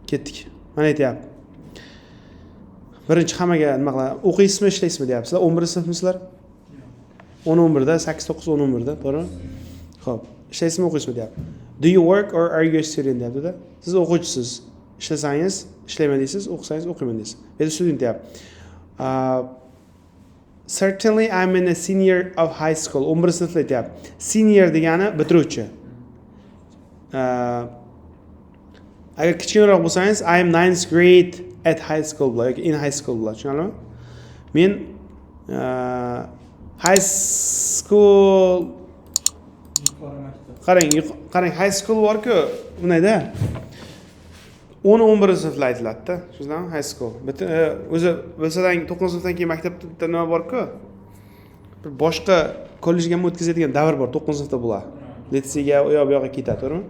Ketdik. Mana aytyapti. Birinchi hammaga nima qiladi? O'qiysizmi, ishlaysizmi deyapsizlar. 11 sinfmisizlar? 10-11da, 8-9, 10-11da, to'g'rimi? Xo'p, ishlaysizmi, o'qiysizmi deyapti. Do you work or are you a student deyapti-da. Siz o'quvchisiz. Ishlasangiz, ishlayman deysiz, o'qisangiz, o'qiyman deysiz. Bu yerda student deyapti. Certainly I'm in a senior of high school. 11 sinfda aytyapti. Senior degani bitiruvchi. Agar kichkinaroq bo'lsangiz, I am 9th grade at high school yoki in high school bo'ladi, tushunarlimi? Men high school qarang high school bor-ku, bunday-da. 10-11 sinflar aytiladi-da, tushunarlimi? High school. O'zi bilsang 9-sinfdan keyin maktabda nima bor-ku? Bir boshqa kollejga o'tkazadigan davr bor, 9-sinfda bo'ladi. Litseyga u yoqqa ketadi, to'g'rimi?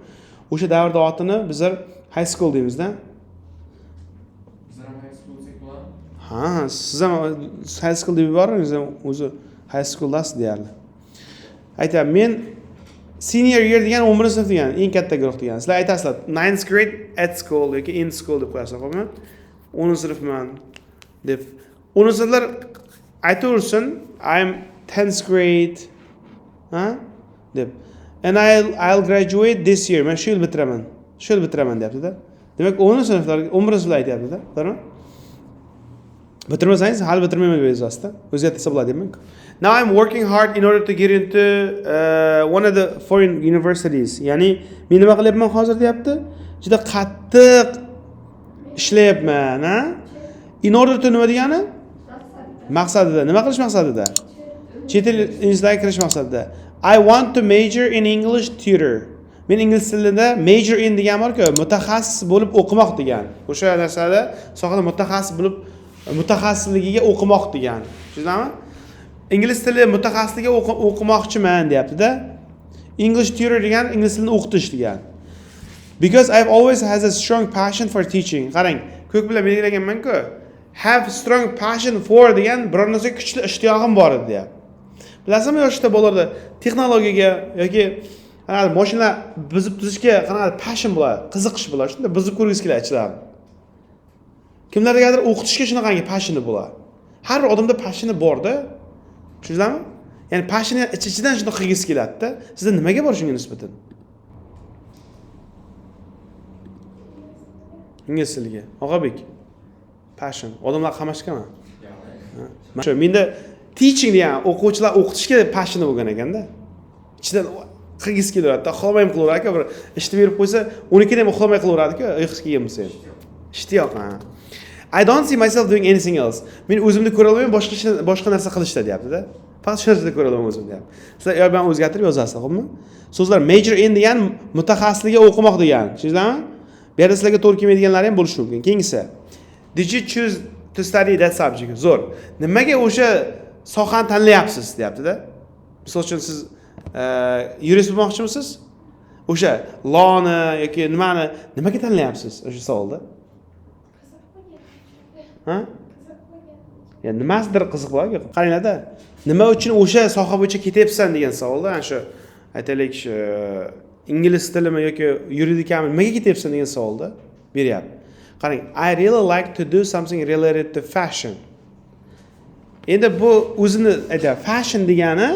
O'sha davrda otini bizlar high school deymiz-da. Bizlar ham high school desak bo'ladi. Ha, siz ham high school deb yuboringiz, o'zi high school-dasiz deyarli. Aytayapman, men senior year degan 11 sinf degan, eng katta guruh degan. Sizlar aytasizlar 9th grade at school yoki in school deb qo'yasizlar, xo'pmi? 10 sinfman deb. 10 sinflar aytaversin, I'm 10th grade, ha? deb. And I'll graduate this year. Men shu yil bitiraman. Shu yil bitiraman deyapti-da. Demak, 10 sinflar, 11 sinflar aytyapti-da, to'g'rimi? Bitirmasangiz, hali bitirmayman deb yozasiz-da. O'zgartirsa bo'ladi deyman. Now I'm working hard in order to get into one of the foreign universities. Ya'ni men nima qilyapman hozir deyapti? Juda qattiq ishlayapman, ha? In order to nima degani? Maqsadida. Nima qilish maqsadida? Chet el institutiga kirish maqsadida. I want to major in English tutor. Men ingliz tilida major in degan bor-ku, mutaxassis bo'lib o'qimoq degan. O'sha narsada sohada mutaxassis bo'lib mutaxassisligiga o'qimoq degan. Tushunarmi? Ingliz tili mutaxassisligi o'qimoqchiman deyapti-da. English tutor degan ingliz tilini o'qitish degan. Because I've always has a strong passion for teaching. Qarang, ko'k bilan belgilaganman-ku. Have strong passion for degan biror narsaga kuchli ishtiyoqim bor edi deyapti. Bilasizmi, yoshda bolalarda texnologiyaga yoki mashina buzib tuzishga qanaqa passion bo'ladi, qiziqish bo'ladi. Shunda buzib ko'rgisi keladi ichlarni. Kimlargadir o'qitishga shunaqangi passioni bo'ladi. Har bir odamda passioni bor-da. Tushundingizmi? Ya'ni passioni ichidan shuni qilgisi keladi-da. Sizda nimaga bor shunga nisbatan? Ingliz tiliga. Og'abek. Passion. Odamlar qamashganmi? Yo'q. Shu menda teaching degan o'quvchilar o'qitishga passioni bo'lgan ekanda. Ichidan qilgisi kelaveradi. Xohlamayman qilaveradi-ku, bir ishni berib qo'ysa, 12 da ham xohlamay qilaveradi-ku, uyqusi kelgan bo'lsa ham. Ishtiyoq, ha. I don't see myself doing anything else. Men o'zimni ko'ra olmayman, boshqa narsa qilishda deyapti-da. Faqat shu narsada ko'ra olaman o'zimni deyapti. Sizlar yo bilan o'zgartirib yozasiz, xo'pmi? So'zlar major in degan mutaxassisligiga o'qimoq degan. Tushundingizmi? Bu yerda sizlarga to'g'ri kelmaydiganlari ham bo'lishi mumkin. Keyingisi. Did you choose to study that subject? Zo'r. Nimaga o'sha sohani tanlayapsiz deyapti-da. Misol uchun siz yurist bo'lmoqchimisiz? O'sha lawni yoki nimaga tanlayapsiz o'sha savolda? Ha? Ya nimasidir qiziq bo'ladi. Qaranglar-da. Nima uchun o'sha soha bo'yicha ketyapsan degan savolda, ana shu aytaylik shu ingliz tilimi yoki yuridikami nimaga ketyapsan degan savolda beryapti. Qarang, I really like to do something related to fashion. Endi bu o'zini aytayapti. Fashion degani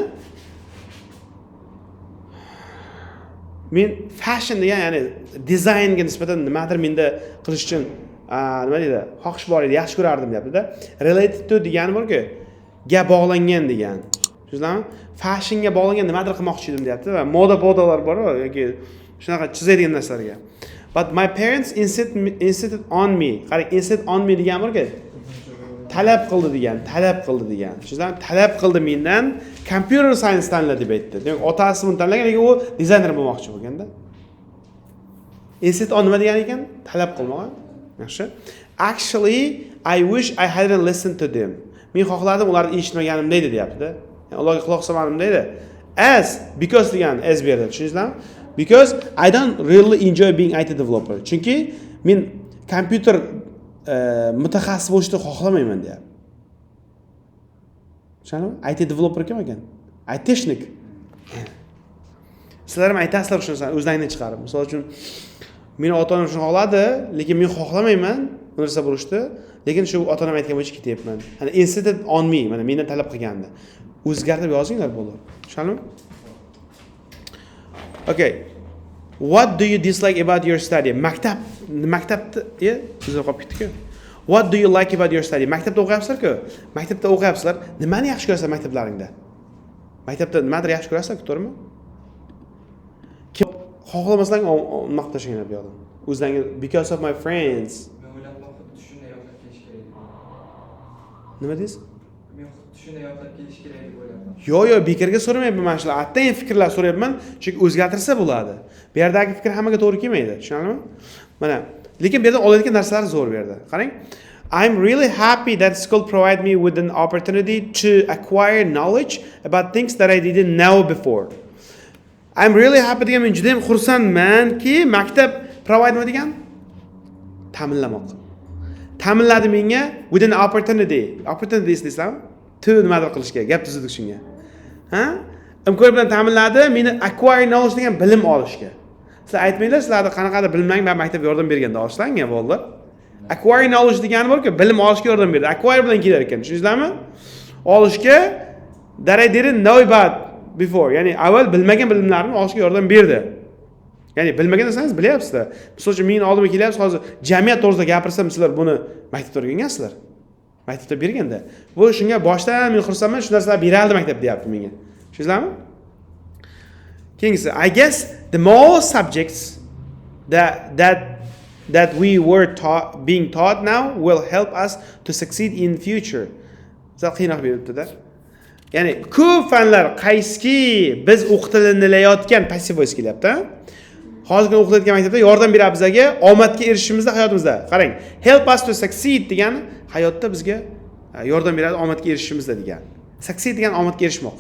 men fashion degan, ya'ni dizaynga nisbatan nimadir menda qilish uchun nima deydi? Xohish bor edi, yaxshi ko'rardim deyapti-da. Related to degani borki, ga bog'langan degan. Tushundingizmi? Fashionga bog'langan nimadir qilmoqchi edim deyapti va moda-podalar bor yoki shunaqa chizadigan narsalarga. But my parents insisted on me. Qarang, insist on me degan borki, talab qildi degan. Tushundingizmi? Talab qildi mendan computer science tanla deb aytdi. Demak, otasi buni tanlagan, lekin u dizayner bo'lmoqchi bo'lganda. Insist on nima degan ekan? Talab qilmoq. Yaxshi. Actually, I wish I hadn't listened to them. Men xohladim ularni eshitmaganim deydi deyapti-da. Ya'ni ularga quloq solmadim deydi. Because degan as berdi. Tushundingizmi? Because I don't really enjoy being IT developer. Chunki men kompyuter mutaxassis bo'lishni xohlamayman deyapti. Tushundingizmi? IT developer kim ekan? ITshnik. Sizlar ham aytasizlar shu narsani o'zlaringizdan chiqarib. Misol uchun Meni ota-onam shuni xohladi, lekin men xohlamayman narsa bo'lishdi, lekin shu ota-onam aytgan bo'yicha ketyapman. Hani insisted on me, mana mendan talab qilgandi. O'zgartirib yozinglar bo'ldi. Tushundingmi? Okay. What do you dislike about your study? Maktabda, biz qolib ketdik-ku. What do you like about your study? Maktabda o'qiyapsizlar-ku. Maktabda o'qiyapsizlar. Nimani yaxshi ko'rasizlar maktablaringda? Maktabda nimadir yaxshi ko'rasizlar-ku, to'g'rimi? Kim xohlamasang maqtashinglar bu yoqda. O'zlaringiz because of my friends. Men o'ylabman, xuddi shunday yoqlab kelish kerak. Nima deysiz? Men xuddi shunday yoqlab kelish kerak deb o'ylabman. Yo, bekorga so'ramayapman mana shular. Attan fikrlar so'rayapman, chunki o'zgartirsa bo'ladi. Bu yerdagi fikr hammaga to'g'ri kelmaydi, tushunarlimi? Mana, lekin bu yerda olayotgan narsalar zo'r bu yerda. Qarang. I'm really happy that school provide me with an opportunity to acquire knowledge about things that I didn't know before. I'm really happy degan men juda ham xursandmanki, maktab provide nima degan? Ta'minlamoq. Ta'minladi menga with an opportunity. Opportunities deysizmi? To nimadir qilishga, gap tuzdik shunga. Ha? Imkoniyat bilan ta'minladi meni acquire knowledge degan bilim olishga. Sizlar aytmanglar, sizlarda qanaqadir bilimlarga men maktab yordam berganda olishlangan bo'ldi. Acquire knowledge degani borku, bilim olishga yordam berdi. Acquire bilan kelar ekan, tushundingizmi? Olishga that I didn't know about before. Ya'ni avval bilmagan bilimlarni olishga yordam berdi. Ya'ni bilmagan narsangizni bilyapsizlar. Misol uchun men oldimga kelyapsiz, hozir jamiyat to'g'risida gapirsam, sizlar buni maktabda o'rgangansizlar. Maktabda berganda. Bu shunga boshdan men xursandman, shu narsalar beraldi maktab deyapti menga. Tushundingizmi? Keyingisi, I guess the more subjects that we were being taught now will help us to succeed in future. Sizlar qiynoq beribdi-da. Ya'ni ko'p fanlar qaysiki biz o'qitilayotgan passiv voice kelyapti. Hozirgi o'qitilayotgan maktabda yordam beradi bizga omadga erishishimizda hayotimizda. Qarang, help us to succeed degani hayotda bizga yordam beradi omadga erishishimizda degani. Succeed degani omadga erishmoq.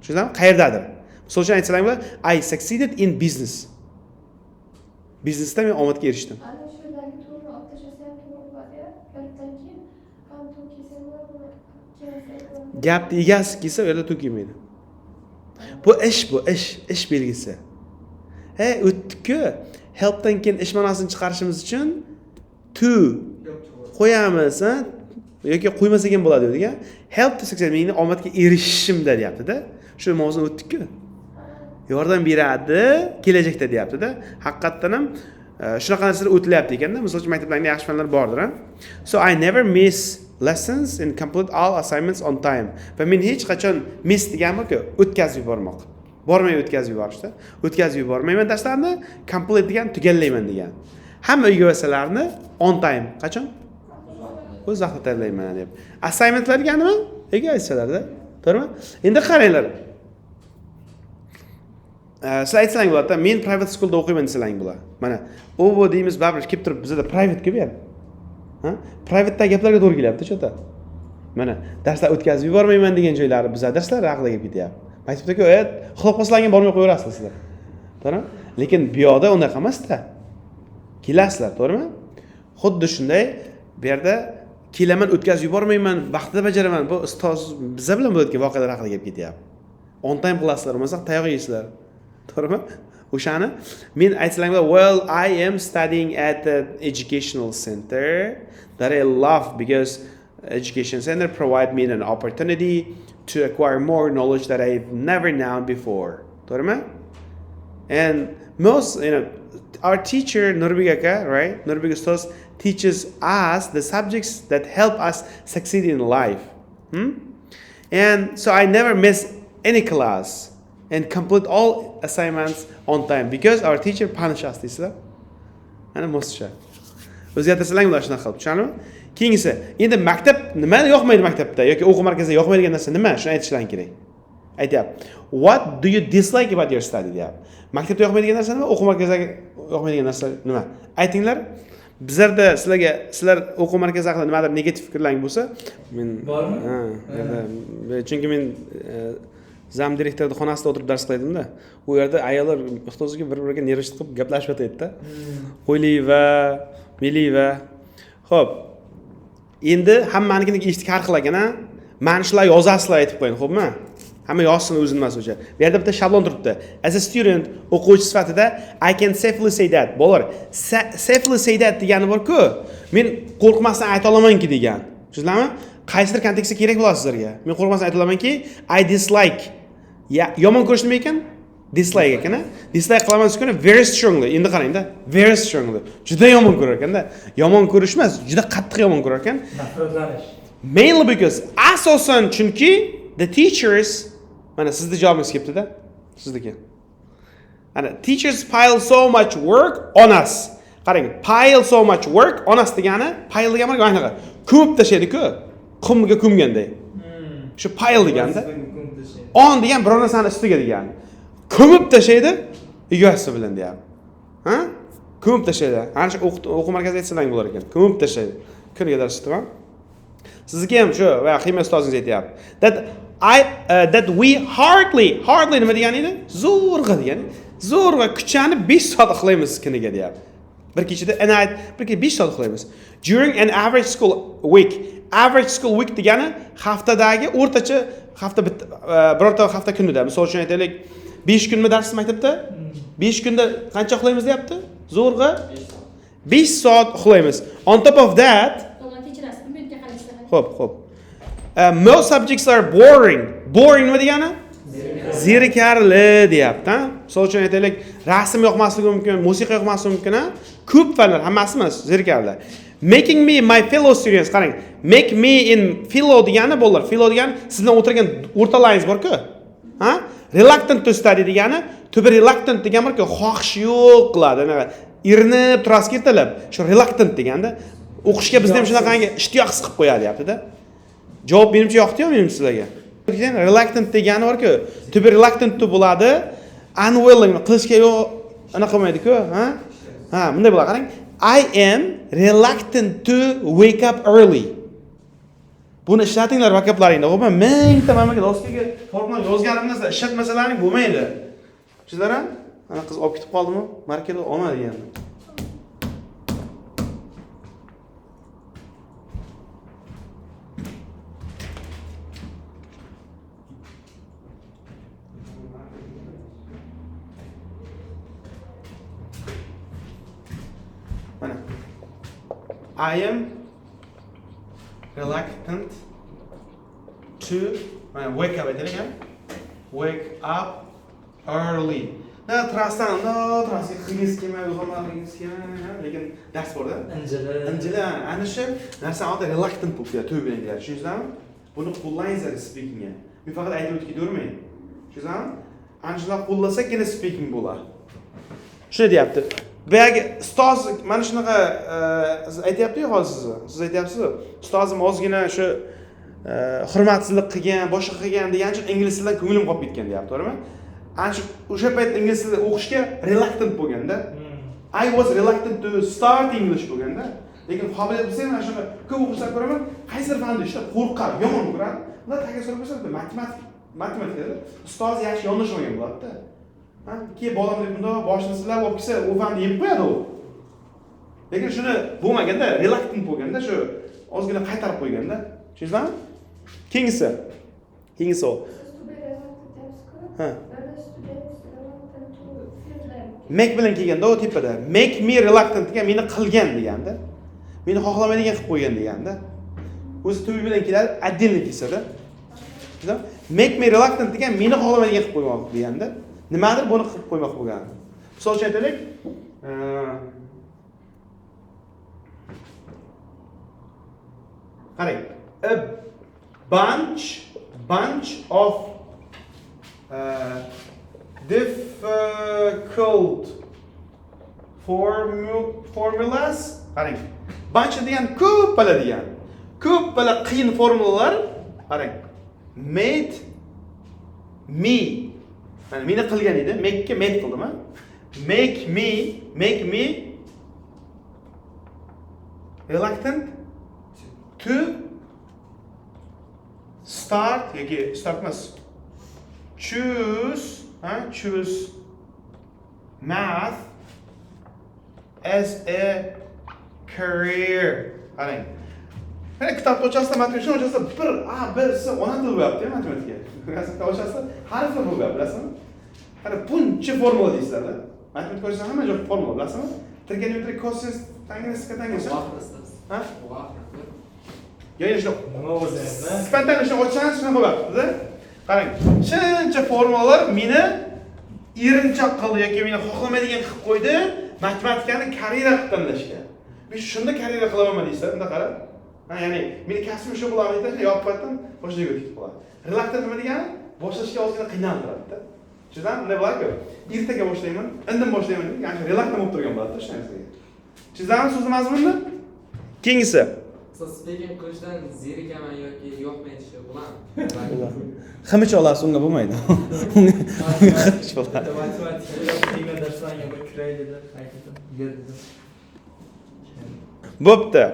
Tushundingizmi? Qayerdadir. Misol uchun aytsalaringlar, I succeeded in business. Biznesda men omadga erishdim. Ana shundagi to'g'ri otashasa ham to'g'ri bo'ladi. Gapdan keyin ham to'kisa Gapni egasi kelsa, u yerda to'kilmaydi. Bu ish belgisi. O'tdi-ku. Helpdan keyin ish ma'nosini chiqarishimiz uchun to qo'yamiz, yoki qo'ymasak ham bo'ladi degan. Help to succeed meni omadga erishishimda deyapti-da. Shu mavzuni o'tdik-ku. Yordam beradi kelajakda deyapti-da. Haqiqatan ham shunaqa narsalar o'tilyapti ekanda. Misol uchun maktablarda yaxshi fanlar bordir. So I never miss lessons and complete all assignments on time. Va men hech qachon miss deganmi-ku, o'tkazib yubormoq. Bormay o'tkazib yuborishda. O'tkazib yubormayman darslarni, complete degan tugallayman degan. Hamma uyga vasalarni on time. Qachon? O'z vaqtida tayyorlayman deb. Assignmentlar deganimi? Ega aytsalarda, to'g'rimi? Endi qaranglar. Sizlar aytsang bo'ladi, men private schoolda o'qiyman desalaring bo'ladi. Mana, bu deymiz, baribir kelib turib bizda private ko'p yer. Ha? Private'da gaplarga to'g'ri kelyapti, chota. Mana, darslar o'tkazib yubormayman degan joylari bizda darslar haqida gap ketyapti. Maktabda-ku, xilop qilsalaring bormay qo'yaverasizlar sizlar. To'g'rimi? Lekin bu yoqda unaqa emas-da. Kelasizlar, to'g'rimi? Xuddi shunday bu yerda kelaman, o'tkazib yubormayman, vaqtida bajaraman. Bu ustoz bizlar bilan bo'layotgan voqealar haqida gap ketyapti. On time qilasizlar, bo'lmasa tayoq yeysizlar. To'g'rimi? O'shani men aytsalaring, well, I am studying at the educational center that I love because education center provide me an opportunity to acquire more knowledge that I've never known before. To'g'rimi? And most, our teacher Nurbek aka, right? Nurbek ustoz teaches us the subjects that help us succeed in life. And so I never miss any class and complete all assignments on time because our teacher punish us deysizlar. Ana moscha. O'zgartirsalang bular shunaqa qilib, tushunarlimi? Keyingisi, endi maktab nima yoqmaydi maktabda yoki o'quv markazida yoqmaydigan narsa nima? Shuni aytishlaring kerak. Aytyapti. What do you dislike about your study deyapti. Maktabda yoqmaydigan narsa nima? O'quv markazida yoqmaydigan narsa nima? Aytinglar. Bizlarda sizlar o'quv markazi haqida nimadir negativ fikrlaring bo'lsa, men chunki men zam direktorning xonasida o'tirib dars qildim-da. U yerda ayollar o'zlariga bir-biriga nervishib qilib gaplashib o'taydi-da. Qo'yliva, miliva. Xo'p. Endi hammanikini eshitib har xil ekan-a. Mana shular yozasizlar aytib qo'ying, xo'pmi? Hamma yozsin o'zini emas o'sha. Bu yerda bitta shablon turibdi. As a student, o'quvchi sifatida I can safely say that. Bolalar, safely say that degani bor-ku, men qo'rqmasdan ayta olamanki degan. Tushundingizmi? Qaysidir kontekstda kerak bo'ladi sizlarga. Men qo'rqmasdan ayta olamanki I dislike. Yomon ko'rish nima ekan? Dislike ekan-a? Dislike qilaman desakni very strongly. Endi qarangda, very strongly. Juda yomon ko'rar ekanda. Yomon ko'rish emas, juda qattiq yomon ko'rar ekan. Nafratlanish. Mainly because asosan chunki the teachers mana sizning javobingiz kelibdi-da. Sizniki. Ana teachers pile so much work on us. Qarang, pile so much work on us degani, pile degani mana ko'p tashlaydi-ku. Qumga ko'mganday. Shu pile deganda. On degan biror narsani ustiga degani. Ko'mib tashlaydi, egasi bilan deyapti. Ha? Ko'mib tashlaydi. Ana shu o'quv markazida aytsalang bo'lar ekan. Ko'mib tashlaydi. Kuniga dars o'taman. Sizga ham shu va ximiya ustozingiz aytayapti. That we hardly nima degani edi? Zo'rg'a degani. Zo'rg'a kuchani 5 soat uxlaymiz kuniga deyapti. Bir kechada bir kecha 5 soat uxlaymiz. During an average school week. Average school week degani haftadagi o'rtacha hafta birorta hafta kunida. Misol uchun aytaylik 5 kunmi dars maktabda? 5 kunda qancha uxlaymiz deyapti? Zo'rg'a 5 soat uxlaymiz. On top of that, Xo'p. Most subjects are boring. Boring nima degani? Zerikarli deyapti, ha? Misol uchun aytaylik, rasm yoqmasligi mumkin, musiqa yoqmasligi mumkin, ha? Ko'p fanlar hammasi emas, zerikarli. Making me my fellow students, qarang. Make me in fellow degani bo'lar. Fellow degani sizdan o'tirgan o'rtalaringiz bor-ku. Ha? Reluctant to study degani, to be reluctant degan borki, xohish yo'q qiladi. Irinib turasiz ketilib. Shu reluctant deganda o'qishga bizda ham shunaqangi ishtiyoqsiz qilib qo'yadi, deyapti-da. Javob menimcha yoqdi-yu menimcha sizlarga. Reluctant degani borku, to be reluctant to bo'ladi, unwilling qilishga yo'q, ana qilmaydi-ku, ha? Ha, bunday bo'ladi, qarang. I am reluctant to wake up early. Buni ishlatinglar vokablaringda. Xo'pmi? Mingta mamlakat ostiga formula yozganimizda ishlatmasalaring bo'lmaydi. Sizlar ham ana qiz olib ketib qoldimi? Markada olmadi degandim. Mana. I am reluctant to wake up aytaylik ham. Wake up early. Trasdan, trasga qilgingiz kelmaydi, uyg'onmagingiz kelmaydi, lekin dars bor-da. Injila, ana shu narsa odam reluctant bo'lib ketadi, to'y bilan keladi. Tushundingizmi? Buni qo'llayingizlar speakingga. Men faqat aytib o'tib ketavermang. Tushundingizmi? Ana shunday qo'llasagina speaking bo'ladi. Shuni deyapti. Boyagi ustoz mana shunaqa aytayapti-yu hozir siz. Siz aytayapsiz, ustozim ozgina shu hurmatsizlik qilgan, boshqa qilgan degan uchun ingliz tilidan ko'nglim qolib ketgan deyapti, to'g'rimi? Ana shu o'sha payt ingliz tilida o'qishga reluctant bo'lganda, I was reluctant to start English bo'lganda, lekin qobiliyat bo'lsa mana shuni ko'p o'qishlar ko'raman, qaysidir fanni ishlab qo'rqadi, yomon ko'radi. Ular taga so'rab qo'ysa, matematikada ustoz yaxshi yondashmagan bo'ladi-da. Ha, keyin bolam deb bundoq boshini silab olib kelsa, u fanni yeb qo'yadi u. Lekin shuni bo'lmaganda, reluctant bo'lganda, shu ozgina qaytarib qo'yganda, tushundingizmi? Keyingisi. Ha. Make bilan kelganda o tepada. Make me reluctant degan meni qilgan deganda. Meni xohlamaydigan qilib qo'ygan deganda. O'zi to bilan keladi, отдельно kelsa-da. Make me reluctant degan meni xohlamaydigan qilib qo'ymoq deganda. Nimadir buni qilib qo'ymoq bo'lgan. Misol uchun aytaylik, qarang, a bunch of difficult formulas. Qarang, bunch degan ko'p bala degan. Ko'p bala qiyin formulalar, qarang, made me. Mana meni qilgan edi, make made qildim-a? Make me reluctant to start yoki start emas. Choose math as a career. Qarang. Mana kitobni ochasizda, matematikani ochasizda bir A, B, C ona til bo'lyapti, matematika. Rasmga ochasizda harflar bo'lyapti, bilasizmi? Qara buncha formula deysizlar-da. Matematika ochasizda hamma joy formula, bilasizmi? Trigonometry, cosinus, tangens, kotangens. Ha? Yana shu Nima o'zi endi? spontaniy shuni ochsangiz shunaqa bo'lyapti-da. Qarang, shuncha formulalar meni erinchoq qildi yoki meni xohlamaydigan qilib qo'ydi matematikani karyera qilib tanlashga. Men shunda karyera qilaman deysizlar, unda qara. Ha, ya'ni meni kasbim shu bo'ladi deb yopib qo'ydim, boshqa joyga ketib qoladi. Relaktant nima degani? Boshlashga ozgina qiynaltiradi-da. Tushunarmi? Bunday bo'lar-ku. Ertaga boshlayman, indin boshlayman deb, ya'ni relaktant bo'lib turgan bo'ladi-da shu narsaga. Tushunarmi so'z mazmunini? Keyingisi. Speaking qilishdan zerikaman yoki yo'qmen deyish bilan. Ximish olasiz, unga bo'lmaydi. Ximish bo'ladi. Matematika darslarga bir kiray dedi, aytdim, berdim. Bo'pti.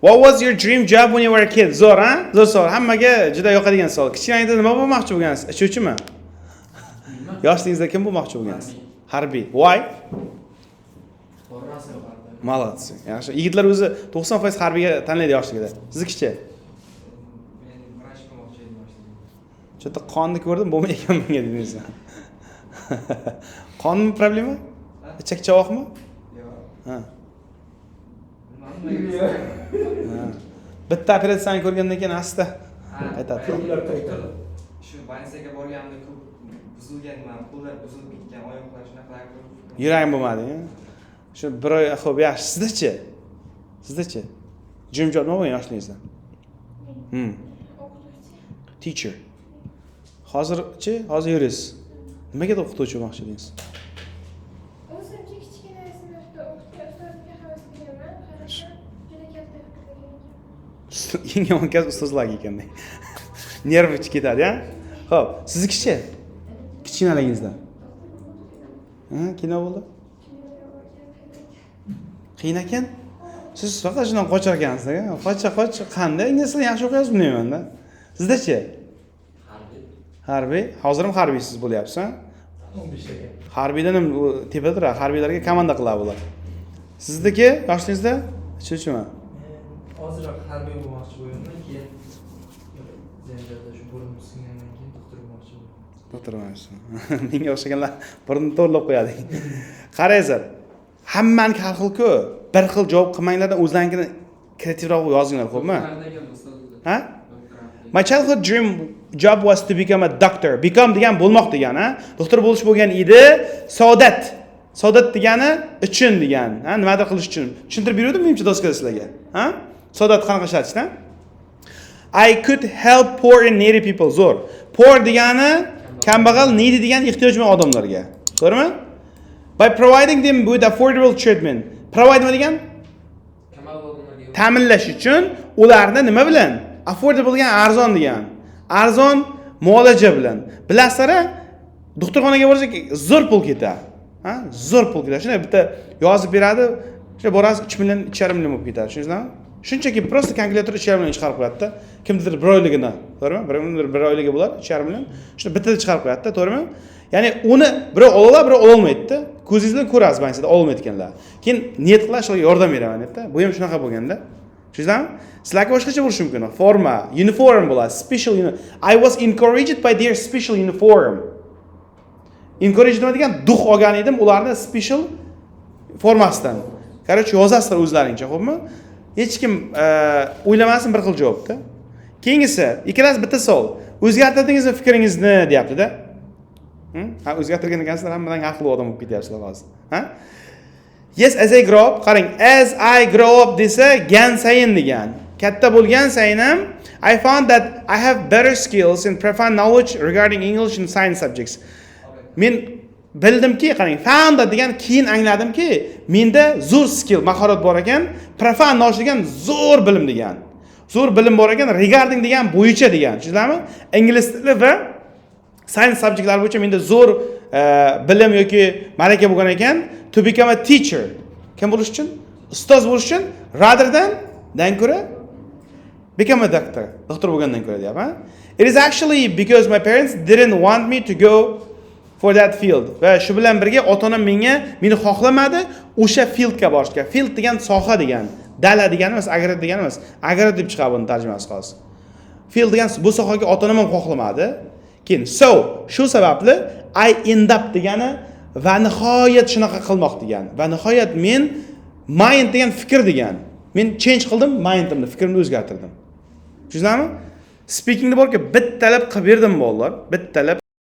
What was your dream job when you were a kid? Zo'r, ha? Zo'r savol. Hammaga juda yoqadigan savol. Kichkinangizda nima bo'lmoqchi bo'lgansiz? Uchuvchimi? Yoshligingizda kim bo'lmoqchi bo'lgansiz? Harbiy. Why? Formatsiya yo'qardi. Молодцы. Yaxshi. Yigitlar o'zi 90% harbiyga tanlaydi yoshligida. Siznikichi? Men vrach bo'lmoqchi edim yoshligimda. Chota qonni ko'rdim, bo'lmay ekan menga dedingiz. Qonmi problema? Ichak-chavoqmi? Yo'q. Ha. Bilmadim. Bitta operatsiyani ko'rgandan keyin asta aytadi. Shu bansiyaga borganimda ko'p buzilganman, qo'llar buzilib ketgan, oyoqlar shunaqalar ko'p. Yuragim bo'lmadi. Shu bir oy, xo'p, yaxshi. Sizda-chi? Sizda-chi? Dream job nima bo'lgan yoshligingizda? O'qituvchi. Teacher. Hozirchi? Hozir yurisiz. Nimaga o'qituvchi bo'lmoqchi edingiz? O'zimcha kichkina sinfda o'qitgan ustozga havas qilaman. Qarasam, juda katta fikrga Eng yomon kasb ustozlarga ekanda. Nervi ketadi-ya. Xo'p, siznikichi? Kichkinaligingizda. Ha, kino bo'ldi? Qiyin ekan. Siz faqat shundan qochar ekansiz-da. Qoch, qanday ingliz tilini yaxshi o'qiyapsiz bilmayman-da. Sizda-chi? Harbiy. Harbiy. Hozir ham harbiysiz bo'lyapsiz, ha? 15 taga. Harbiydan ham tepada turadi. Harbiylarga komanda qiladi bular. Sizniki yoshligingizda uchuvchimi? Hozirroq harbiy bo'lmoqchi bo'lganman, keyin Zanjirda shu burnim singandan keyin doktor bo'lmoqchi bo'ldim. Doktor emasmi? Menga o'xshaganlar burnini to'g'rilab qo'yadi. Qaranglar. Hammani har xil-ku. Bir xil javob qilmanglardan o'zlaringizga kreativroq yozinglar, xo'pmi? Ha? My childhood dream job was to become a doctor. Become degan bo'lmoq degani, ha? Doktor bo'lish bo'lgan edi. Saodat. Saodat degani uchun degan, ha? Nimadir qilish uchun. Tushuntirib berdim menimcha doskada sizlarga. Ha? Saodat qanaqa ishlatishdan? I could help poor and needy people. Zo'r. Poor degani kambag'al, needy degani ehtiyojmand odamlarga. To'g'rimi? By providing them with affordable treatment. Provide nima degan? Kambag'al odamlarga Ta'minlash uchun ularni nima bilan? Affordable degan arzon degan. Arzon muolaja bilan. Bilasizlar, doktorxonaga borsak zo'r pul ketadi. Ha? Zo'r pul ketadi. Shunday bitta yozib beradi, o'sha borasiz 3 million, 2,5 million bo'lib ketadi. Tushundingizmi? Shunchaki prosta kalkulyator 2,5 million chiqarib qo'yadi-da. Kimdir bir oyligini, to'g'rimi? Bir oyliga bo'lar 2,5 million. Shuni bittada chiqarib qo'yadi-da, to'g'rimi? Ya'ni uni biri oladi, biri ololmaydi-da. Ko'zingiz bilan ko'rasiz bankada olmayotganlar. Keyin niyat qilib shularga yordam beraman deb-da. Bu ham shunaqa bo'lganda. Tushundingizmi? Sizlarga boshqacha bo'lishi mumkin. Forma, uniform bo'ladi, special I was encouraged by their special uniform. Encouraged nima degan? Duh olgan edim ularni special formasidan. Qaror yozasizlar o'zlaringcha, xo'pmi? Hech kim o'ylamasin bir xil javobda. Keyingisi, ikkalasi bitta savol. O'zgartirdingizmi fikringizni deyapti-da. Ha, o'zgartirgan ekansizlar, hammadan aqlli odam bo'lib ketyapsizlar hozir. Ha? Yes, as I grow up, qarang, as I grow up desa, gan sayin degan. Katta bo'lgan sayin ham I found that I have better skills and profound knowledge regarding English and science subjects. Men bildimki, qarang, found degan keyin angladimki, menda zo'r skill, mahorat bor ekan, profound knowledge degan zo'r bilim degan. Zo'r bilim bor ekan, regarding degan bo'yicha degan. Tushundingizmi? Ingliz tili va science subjektlar bo'yicha menda zo'r bilim yoki malaka bo'lgan ekan, to become a teacher. Kim bo'lish uchun? Ustoz bo'lish uchun rather than ko'ra become a doctor. Doktor bo'lgandan ko'ra deyapman. It is actually because my parents didn't want me to go for that field. Va shu bilan birga ota-onam meni xohlamadi o'sha fieldga borishga. Field degan soha degan, Dala degani emas, огород degani emas. Огород deb chiqadi buni tarjimasi hozir. Feel degan bu sohaga ota-onam ham xohlamadi. Keyin so, shu sababli I end up degani va nihoyat shunaqa qilmoq degani. Va nihoyat men mind degan fikr degan. Men change qildim, mindimni, fikrimni o'zgartirdim. Tushunammi? Speakingda borki bittalab qilib berdim bolalar. Bittalab